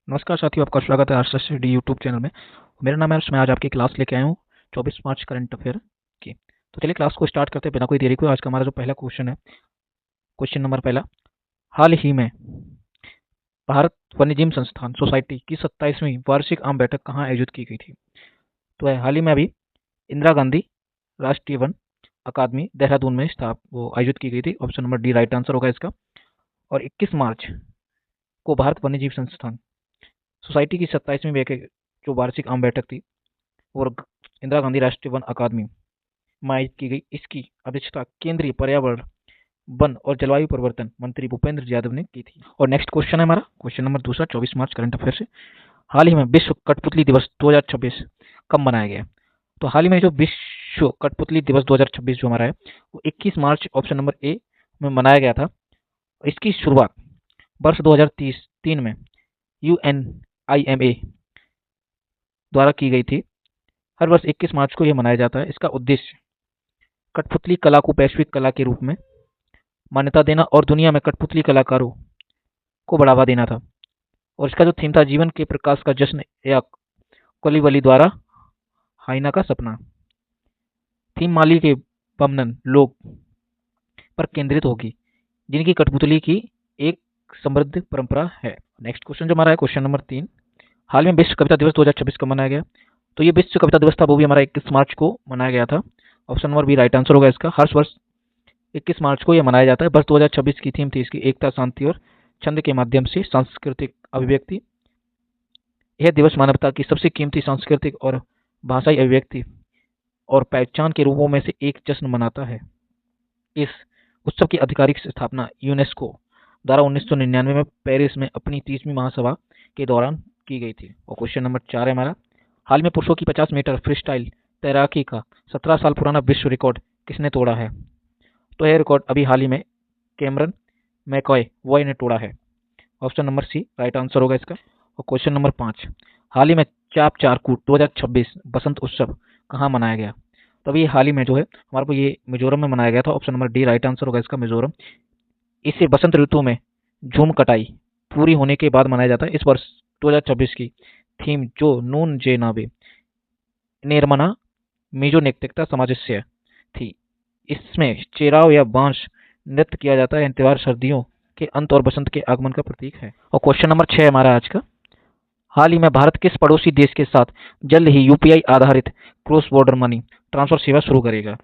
नमस्कार साथियों, आपका स्वागत है हर्ष डी यूट्यूब चैनल में। मेरा नाम है हर्ष। मैं आज आपकी क्लास लेके आया हूँ 24 मार्च करंट अफेयर की। तो चलिए क्लास को स्टार्ट करते हैं बिना कोई देरी को। आज का हमारा जो पहला क्वेश्चन है, क्वेश्चन नंबर पहला, हाल ही में भारत वन्यजीव संस्थान सोसाइटी की 27वीं वार्षिक आम बैठक कहाँ आयोजित की गई थी? तो है हाल ही में अभी इंदिरा गांधी राष्ट्रीय वन अकादमी देहरादून में वो आयोजित की गई थी। Option number D right answer होगा इसका। और 21 मार्च को भारत वन्यजीव संस्थान सोसाइटी की 27वीं जो वार्षिक आम बैठक थी और इंदिरा गांधी राष्ट्रीय वन अकादमी में आयोजित की गई। इसकी अध्यक्षता केंद्रीय पर्यावरण, वन और जलवायु परिवर्तन मंत्री भूपेंद्र यादव ने की थी। और नेक्स्ट क्वेश्चन है हमारा क्वेश्चन नंबर दूसरा 24 मार्च करंट अफेयर से, हाल ही में विश्व कठपुतली दिवस 2026 कब मनाया गया? तो हाल ही में जो विश्व कठपुतली दिवस 2026 जो हमारा है वो 21 मार्च ऑप्शन नंबर ए में मनाया गया था। इसकी शुरुआत वर्ष 2003 में UNIMA द्वारा की गई थी। हर वर्ष 21 मार्च को यह मनाया जाता है। इसका उद्देश्य कठपुतली कला को वैश्विक कला के रूप में मान्यता देना और दुनिया में कठपुतली कलाकारों को बढ़ावा देना था। और इसका जो थीम था, जीवन के प्रकाश का जश्न या कलीवली द्वारा हाइना का सपना। थीम माली के बमनन लोग पर केंद्रित होगी जिनकी कठपुतली की एक समृद्ध परंपरा है। नेक्स्ट क्वेश्चन जो हमारा है क्वेश्चन नंबर 3, हाल में विश्व कविता दिवस 2026 कब मनाया गया? तो ये विश्व कविता दिवस था वो भी हमारा 21 मार्च को मनाया गया था। Option number B right answer होगा इसका। हर वर्ष 21 मार्च को यह मनाया जाता है। वर्ष 2026 की थीम थी इसकी एकता, शांति और छंद के माध्यम से सांस्कृतिक अभिव्यक्ति। यह दिवस मानवता की सबसे कीमती सांस्कृतिक और भाषाई अभिव्यक्ति और पहचान के रूपों में से एक जश्न मनाता है। इस उत्सव की आधिकारिक स्थापना यूनेस्को द्वारा 1999 में पेरिस में अपनी 30वीं महासभा के दौरान की गई थी। और क्वेश्चन नंबर 4 है हमारा, हाल में पुरुषों की 50 मीटर फ्रीस्टाइल तैराकी का 17 साल पुराना विश्व रिकॉर्ड किसने तोड़ा है? तो यह रिकॉर्ड अभी हाल ही में कैमरन मैकॉय वॉय ने तोड़ा है। Option number C right answer होगा इसका। और क्वेश्चन नंबर 5, हाल ही में चाप चारकूट 2026 बसंत उत्सव कहाँ मनाया गया? तो अभी हाल ही में जो है हमारे को ये मिजोरम में मनाया गया था। Option number D right answer होगा इसका, मिजोरम। इसे बसंत ऋतु में झूम कटाई पूरी होने के बाद मनाया जाता है। इस वर्ष 2026 की थीम जो नून जे नावे नेरमना मिजो नैतिकता सामंजस्य थी। इसमें चेराव या बांस नृत्य किया जाता है। यह त्योहार सर्दियों के अंत और बसंत के आगमन का प्रतीक है। और क्वेश्चन नंबर 6 हमारा आज का, हाल ही में भारत किस पड़ोसी देश के साथ जल्द ही यूपीआई आधारित क्रॉस बॉर्डर मनी ट्रांसफर सेवा शुरू करेगा?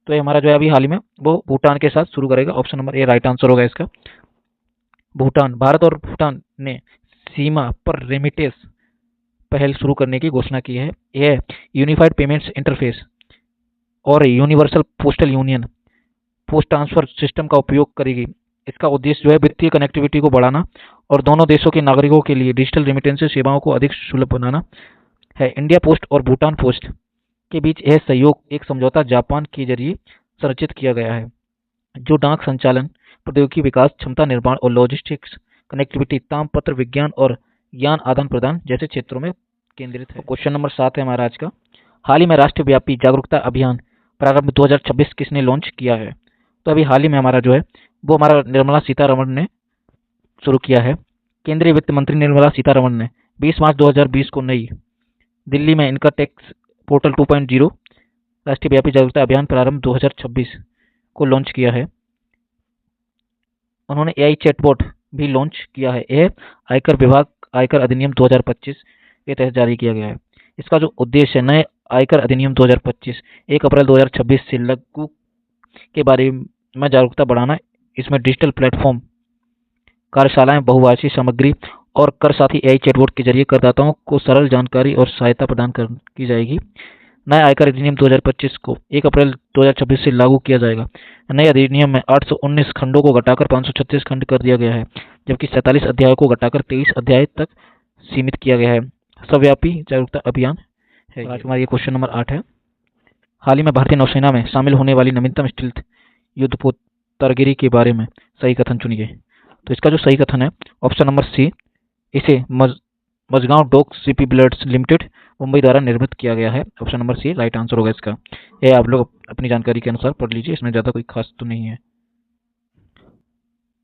तो ये हमारा जो है अभी हाल ही में वो भूटान के साथ शुरू करेगा। Option number A right answer होगा इसका, भूटान। भारत और भूटान ने सीमा पर रेमिटेंस पहल शुरू करने की घोषणा की है। यह यूनिफाइड पेमेंट्स इंटरफेस और universal postal union post transfer system का उपयोग करेगी। इसका उद्देश्य जो है वित्तीय कनेक्टिविटी को बढ़ाना और दोनों देशों के नागरिकों के लिए डिजिटल रेमिटेंस सेवाओं को अधिक सुलभ बनाना है। इंडिया पोस्ट और भूटान पोस्ट के बीच यह सहयोग एक समझौता जापान के जरिए संरचित किया गया है, जो डाक संचालन, प्रौद्योगिकी विकास, क्षमता निर्माण और लॉजिस्टिक्स कनेक्टिविटी, तामपत्र विज्ञान और ज्ञान आदान प्रदान जैसे क्षेत्रों में केंद्रित है। क्वेश्चन नंबर 7 है हमारा आज का, हाल ही में राष्ट्रव्यापी जागरूकता अभियान प्रारंभ 2026 किसने लॉन्च किया है? तो अभी हाल ही में हमारा जो है वो हमारा निर्मला सीतारमण ने शुरू किया है। केंद्रीय वित्त मंत्री निर्मला सीतारमण ने 20 मार्च 2020 को नई दिल्ली में इनकम टैक्स पोर्टल 2.0 राष्ट्रव्यापी जागरूकता अभियान प्रारंभ 2026 को लॉन्च किया है। उन्होंने एआई चैटबॉट भी लॉन्च किया है। यह आयकर विभाग आयकर अधिनियम 2025 के तहत जारी किया गया है। इसका जो उद्देश्य है, नए आयकर अधिनियम 2025 1 अप्रैल 2026 से लागू के बारे में जागरूकता बढ़ाना। इसमें डिजिटल प्लेटफॉर्म, कार्यशालाएं, बहुभाषी सामग्री और कर साथी एआई चैटबॉट के जरिए करदाताओं को सरल जानकारी और सहायता प्रदान की जाएगी। नए आयकर अधिनियम 2025 को 1 अप्रैल 2026 से लागू किया जाएगा। नए अधिनियम में 819 खंडों को घटाकर 536 खंड कर दिया गया है, जबकि 47 अध्यायों को घटाकर 23 अध्याय तक सीमित किया गया है। सर्वव्यापी जागरूकता अभियान है। आज हमारा ये क्वेश्चन नंबर 8 है, हाल ही में भारतीय नौसेना में शामिल होने वाली नवीनतम स्टील्थ युद्धपोत तरगिरी के बारे में सही कथन चुनिए। तो इसका जो सही कथन है ऑप्शन नंबर सी, इसे मजगांव डॉक शिपबिल्डर्स लिमिटेड मुंबई द्वारा निर्मित किया गया है। Option number C right answer होगा इसका। ये आप लोग अपनी जानकारी के अनुसार पढ़ लीजिए, इसमें ज़्यादा कोई खास तो नहीं है।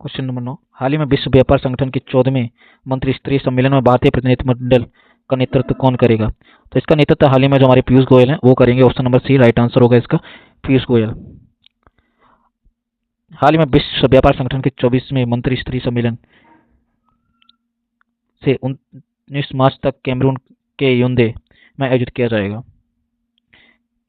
क्वेश्चन नंबर 9, हाल ही में विश्व व्यापार संगठन के 14वें मंत्री स्तरीय सम्मेलन में भारतीय प्रतिनिधिमंडल का नेतृत्व कौन करेगा? तो इसका नेतृत्व हाल ही में जो हमारे पीयूष गोयल हैं वो करेंगे। Option number C right answer होगा इसका, पीयूष गोयल। हाल ही में विश्व व्यापार संगठन के 24वें मंत्री स्तरीय सम्मेलन से 19 मार्च तक कैमरून के याओंडे में आयोजित किया जाएगा।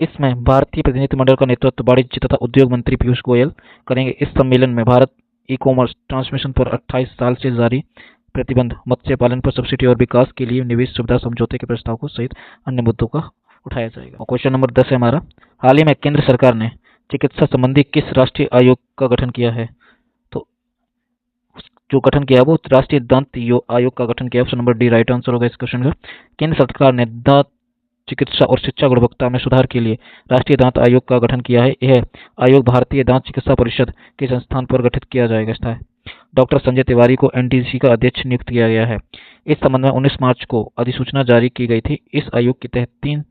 इसमें भारतीय प्रतिनिधिमंडल का नेतृत्व वाणिज्य तथा उद्योग मंत्री पीयूष गोयल करेंगे। इस सम्मेलन में भारत ई कॉमर्स ट्रांसमिशन पर 28 साल से जारी प्रतिबंध, मत्स्य पालन पर सब्सिडी और विकास के लिए निवेश सुविधा समझौते के प्रस्ताव को सहित अन्य मुद्दों का उठाया जाएगा। क्वेश्चन नंबर 10 है हमारा, हाल ही में केंद्र सरकार ने चिकित्सा संबंधी किस राष्ट्रीय आयोग का गठन किया है? तो जो गठन किया वो राष्ट्रीय दंत आयोग का गठन किया। Option number D right answer होगा इस क्वेश्चन का। केंद्र सरकार ने दांत चिकित्सा और शिक्षा गुणवत्ता में सुधार के लिए राष्ट्रीय दांत आयोग का गठन किया है। यह आयोग भारतीय दांत चिकित्सा परिषद के संस्थान पर गठित किया जाएगा। डॉक्टर संजय तिवारी को एनडीसी का अध्यक्ष नियुक्त किया गया है। इस संबंध में 19 मार्च को अधिसूचना जारी की गई थी। इस आयोग के तहत 3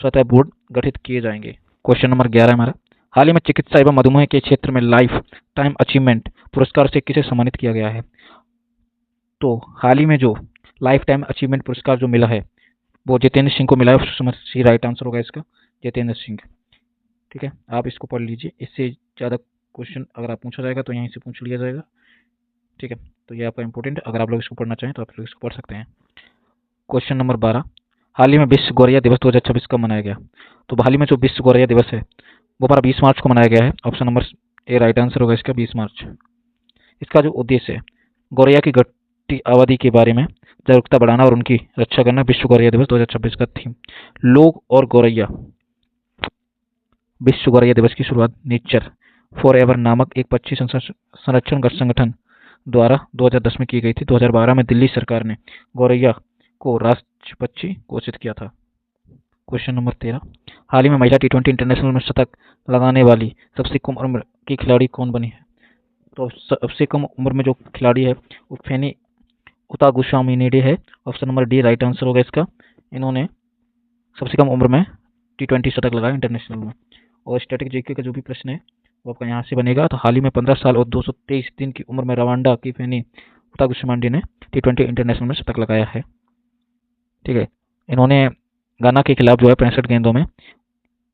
स्वतः बोर्ड गठित किए जाएंगे। क्वेश्चन नंबर 11 हमारा, हाल ही में चिकित्सा एवं मधुमेह के क्षेत्र में लाइफ टाइम अचीवमेंट पुरस्कार से किसे सम्मानित किया गया है? तो हाल ही में जो लाइफ टाइम अचीवमेंट पुरस्कार जो मिला है वो जितेंद्र सिंह को मिला है। सी राइट आंसर होगा इसका, जितेंद्र सिंह। ठीक है, आप इसको पढ़ लीजिए। इससे ज़्यादा क्वेश्चन अगर आप पूछा जाएगा तो यहीं से पूछ लिया जाएगा। ठीक है, तो ये आपका इंपॉर्टेंट है। अगर आप लोग इसको पढ़ना चाहें तो आप लोग इसको पढ़ सकते हैं। क्वेश्चन नंबर 12, हाल ही में विश्व गौरैया दिवस 2026 कब मनाया गया? तो हाल ही में जो विश्व गौरैया दिवस है वो हमारा 20 मार्च को मनाया गया है। Option number A right answer होगा इसका, 20 मार्च। इसका जो उद्देश्य है गौरैया की घटती आबादी के बारे में जागरूकता बढ़ाना और उनकी रक्षा करना। विश्व गौरैया दिवस 2026 का थीम लोग और गौरैया। विश्व गौरैया दिवस की शुरुआत नेचर फॉर एवर नामक एक पक्षी संरक्षण संगठन द्वारा 2010 में की गई थी। 2012 में दिल्ली सरकार ने गौरैया को राष्ट्रीय पक्षी घोषित किया था। क्वेश्चन नंबर 13, हाल ही में महिला टी20 इंटरनेशनल में शतक लगाने वाली सबसे कम उम्र की खिलाड़ी कौन बनी है? तो सबसे कम उम्र में जो खिलाड़ी है वो फेनी उतागुशामिनेडे है। Option number D right answer होगा इसका। इन्होंने सबसे कम उम्र में टी20 शतक लगाया इंटरनेशनल में। और स्टैटिक जीके का जो भी प्रश्न है वो आपका यहाँ से बनेगा। तो हाल ही में 15 साल और 223 दिन की उम्र में रवांडा की फेनी उतागुशामिनेडे ने टी20 इंटरनेशनल में शतक लगाया है। ठीक है, इन्होंने गाना के खिलाफ जो है 65 गेंदों में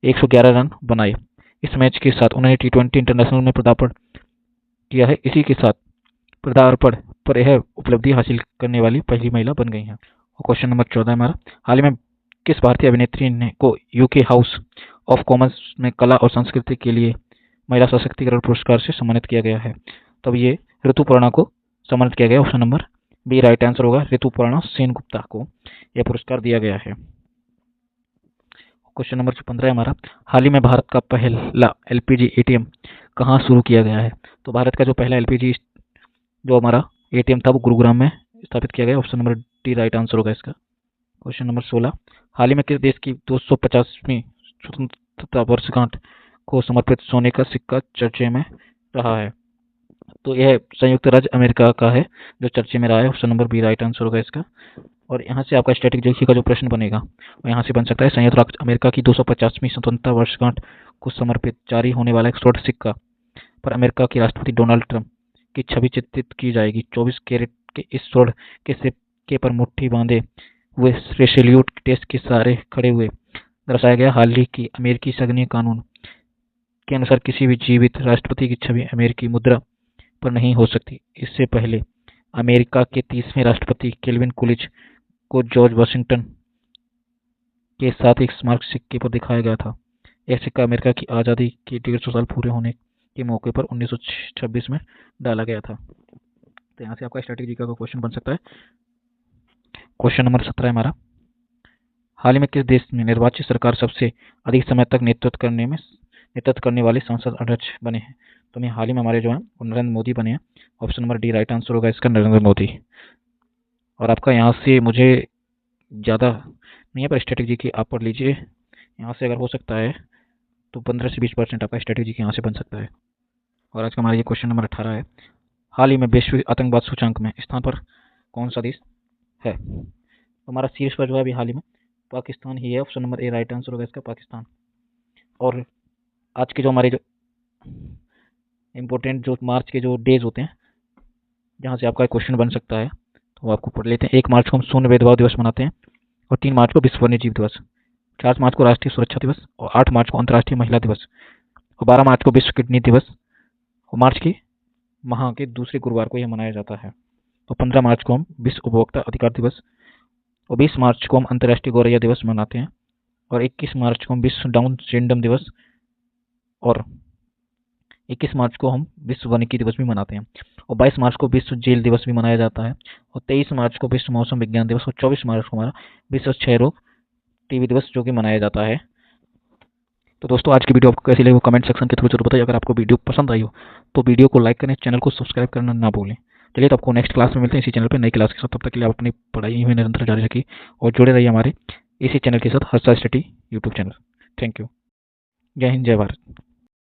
111 रन बनाए। इस मैच के साथ उन्होंने टी20 इंटरनेशनल में पदार्पण किया है। इसी के साथ पदार्पण पर यह उपलब्धि हासिल करने वाली पहली महिला बन गई हैं। और क्वेश्चन नंबर 14 हमारा, हाल ही में किस भारतीय अभिनेत्री ने को यूके हाउस ऑफ कॉमन्स में कला और संस्कृति के लिए महिला सशक्तिकरण पुरस्कार से सम्मानित किया गया है? तब ये ऋतुपर्णा को सम्मानित किया गया। Option number B right answer होगा, ऋतुपर्णा सेनगुप्ता को यह पुरस्कार दिया गया है। क्वेश्चन नंबर 15 हमारा, हाल ही में भारत का पहला एलपीजी एटीएम कहाँ शुरू किया गया है? तो भारत का जो पहला एलपीजी जो हमारा एटीएम था वो गुरुग्राम में स्थापित किया गया। Option number D right answer होगा इसका। क्वेश्चन नंबर 16, हाल ही में किस देश की 250वीं स्वतंत्रता वर्षगांठ को समर्पित सोने का सिक्का चर्चे में रहा है? तो यह संयुक्त राज्य अमेरिका का है जो चर्चे में रहा है। Option number B right answer होगा इसका। और यहाँ से आपका स्टैटिक जीके का जो प्रश्न बनेगा वो यहाँ से बन सकता है, संयुक्त राज्य अमेरिका की 250वीं स्वतंत्रता वर्षगांठ को समर्पित जारी होने वाला एक स्वर्ण सिक्का पर अमेरिका के राष्ट्रपति डोनाल्ड ट्रंप की छवि चित्रित की जाएगी। 24 कैरेट के इस स्वर्ण के सिक्के पर मुट्ठी बांधे हुए सैल्यूट टेस्ट के सहारे खड़े हुए दर्शाया गया। हाल ही की अमेरिकी संघीय कानून के अनुसार किसी भी जीवित राष्ट्रपति की छवि अमेरिकी मुद्रा पर नहीं हो सकती। इससे पहले अमेरिका के 30वें राष्ट्रपति केल्विन कूलिज को जॉर्ज वाशिंगटन के साथ एक स्मारक सिक्के पर दिखाया गया था। यह सिक्का अमेरिका की आज़ादी के 150 साल पूरे होने के मौके पर 1926 में डाला गया था। तो यहाँ से आपका स्टैटिक जीके का क्वेश्चन बन सकता है। क्वेश्चन नंबर 17 हमारा, हाल ही में किस देश में निर्वाचित सरकार सबसे अधिक समय तक नेतृत्व करने वाले संसद अध्यक्ष बने हैं? तो हाल ही में हमारे जो है नरेंद्र मोदी बने हैं। Option number D right answer होगा इसका, नरेंद्र मोदी। और आपका यहाँ से मुझे ज़्यादा नहीं है पर स्टैटिक जीके आप पढ़ लीजिए। यहाँ से अगर हो सकता है तो 15 से 20% आपका स्टैटिक जीके यहाँ से बन सकता है। और आज का हमारा ये क्वेश्चन नंबर 18 है, हाल ही में वैश्विक आतंकवाद सूचकांक में स्थान पर कौन सा देश है? तो हमारा शीर्ष पर जो है अभी हाल ही में पाकिस्तान ही है। Option number A right answer होगा इसका, पाकिस्तान। और आज के जो हमारे जो इम्पोर्टेंट जो मार्च के जो डेज होते हैं जहाँ से आपका क्वेश्चन बन सकता है, तो वो आपको पढ़ लेते हैं। 1 मार्च को हम शून्य भेदभाव दिवस मनाते हैं और 3 मार्च को विश्व वन्यजीव दिवस, 4 मार्च को राष्ट्रीय सुरक्षा दिवस और 8 मार्च को अंतर्राष्ट्रीय महिला दिवस और 12 मार्च को विश्व किडनी दिवस और मार्च के माह के दूसरे गुरुवार को यह मनाया जाता है। और 15 मार्च को हम विश्व उपभोक्ता अधिकार दिवस और 20 मार्च को हम अंतर्राष्ट्रीय गौरैया दिवस मनाते हैं और 21 मार्च को हम विश्व डाउन सिंड्रोम दिवस और 21 मार्च को हम विश्व वानिकी दिवस भी मनाते हैं और 22 मार्च को विश्व जेल दिवस भी मनाया जाता है और 23 मार्च को विश्व मौसम विज्ञान दिवस और 24 मार्च को हमारा विश्व क्षय रोग टीबी दिवस जो कि मनाया जाता है। तो दोस्तों आज की वीडियो आपको कैसी लगी वो कमेंट सेक्शन के थ्रू जरूर बताइए। अगर आपको वीडियो पसंद आई हो तो वीडियो को लाइक करें, चैनल को सब्सक्राइब करना ना भूलें। चलिए तो आपको नेक्स्ट क्लास में मिलते हैं इसी चैनल पर नई क्लास के साथ। तब तक के लिए आप अपनी पढ़ाई में निरंतर जारी रखिए और जुड़े रहिए हमारे इसी चैनल के साथ Harsha study YouTube channel. Thank you. जय हिंद, जय भारत।